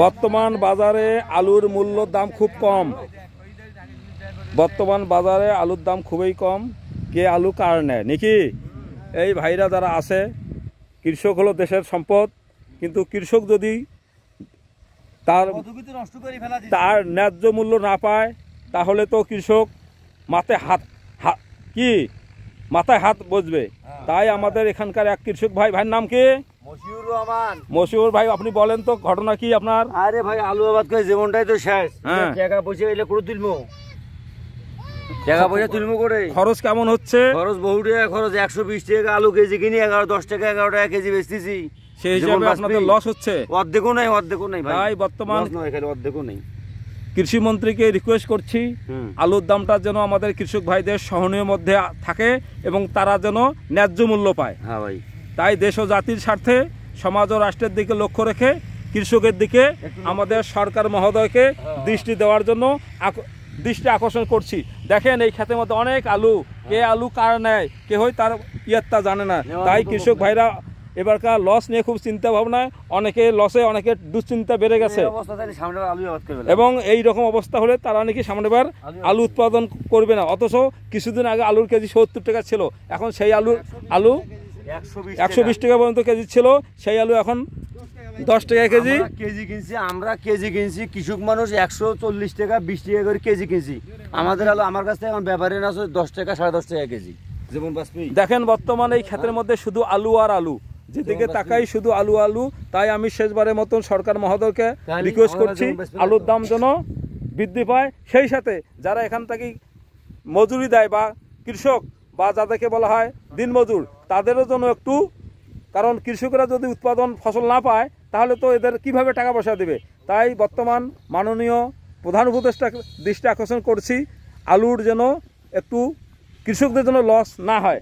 বর্তমান বাজারে আলুর মূল্য দাম খুব কম। বর্তমান বাজারে আলুর দাম খুবই কম। কে আলু কার নেয় নাকি? এই ভাইরা যারা আছে, কৃষক হলো দেশের সম্পদ, কিন্তু কৃষক যদি তার ন্যায্য মূল্য না পায় তাহলে তো কৃষক মাথায় হাত বসবে। তাই আমাদের এখানকার এক কৃষক ভাইয়ের নাম কি? মশিউর ভাই, আপনি বলেন তো ঘটনা কি আপনার? আরে ভাই, আলু আবাদ করে জীবনটাই তো শেষ। টাকা পয়সা এলে করে তুলবো, টাকা পয়সা তুলবো করে। খরচ কেমন হচ্ছে? খরচ বহু টাকা খরচ। 120 টাকা আলু কেজি কিনি, 10 টাকা 11 টাকা কেজি বেচতেছি। সেই হিসাবে আপনাদের লস হচ্ছে? অর্ধেকও নাই ভাই। তাই বর্তমান অর্ধেকও নেই। কৃষি মন্ত্রীকে রিকোয়েস্ট করছি আলুর দামটা যেন আমাদের কৃষক ভাইদের সহনীয় মধ্যে থাকে এবং তারা যেন ন্যায্য মূল্য পায়। হ্যাঁ ভাই। তাই দেশ ও জাতির স্বার্থে সমাজ ও রাষ্ট্রের দিকে লক্ষ্য রেখে কৃষকের দিকে আমাদের সরকার মহোদয়কে দৃষ্টি দেওয়ার জন্য দৃষ্টি আকর্ষণ করছি। দেখেন এই ক্ষেতের মধ্যে অনেক আলু, কে আলু কার নেয় কেউই তার ইয়ত্তা জানে না। তাই কৃষক ভাইরা এবারকার লস নিয়ে খুব চিন্তা ভাবনায়, অনেকে লসে, অনেকের দুশ্চিন্তা বেড়ে গেছে এবং এই রকম অবস্থা হলে তারা নাকি সামনেবার আলু উৎপাদন করবে না। অথচ কিছুদিন আগে আলুর কেজি 70 টাকা ছিল, এখন সেই আলু 120 টাকা পর্যন্ত কেজি ছিল। সেই আলু এখন 10 টাকা কেজি কিনছি। আমরা কেজি কিনছি, কৃষক মানুষ 140 টাকা 20 টাকা করে কেজি কিনছি। আমাদের আলু আমার কাছ থেকে এখন ব্যাপারে না 10 টাকা 10.5 টাকা কেজি। দেখেন বর্তমানে এই ক্ষেতের মধ্যে শুধু আলু আর আলু, যেদিকে তাকাই শুধু আলু। তাই আমি শেষবারের মতন সরকার মহোদয়কে রিকোয়েস্ট করছি আলুর দাম যেন বৃদ্ধি পায়। সেই সাথে যারা এখান থেকে মজুরি দেয় বা কৃষক বা যাদেরকে বলা হয় দিনমজুর, তাদেরও জন্য একটু, কারণ কৃষকরা যদি উৎপাদন ফসল না পায় তাহলে তো এদের কিভাবে টাকা পয়সা দেবে। তাই বর্তমান মাননীয় প্রধান উপদেষ্টা দৃষ্টি আকর্ষণ করছি আলুর যেন একটু কৃষকদের জন্য লস না হয়।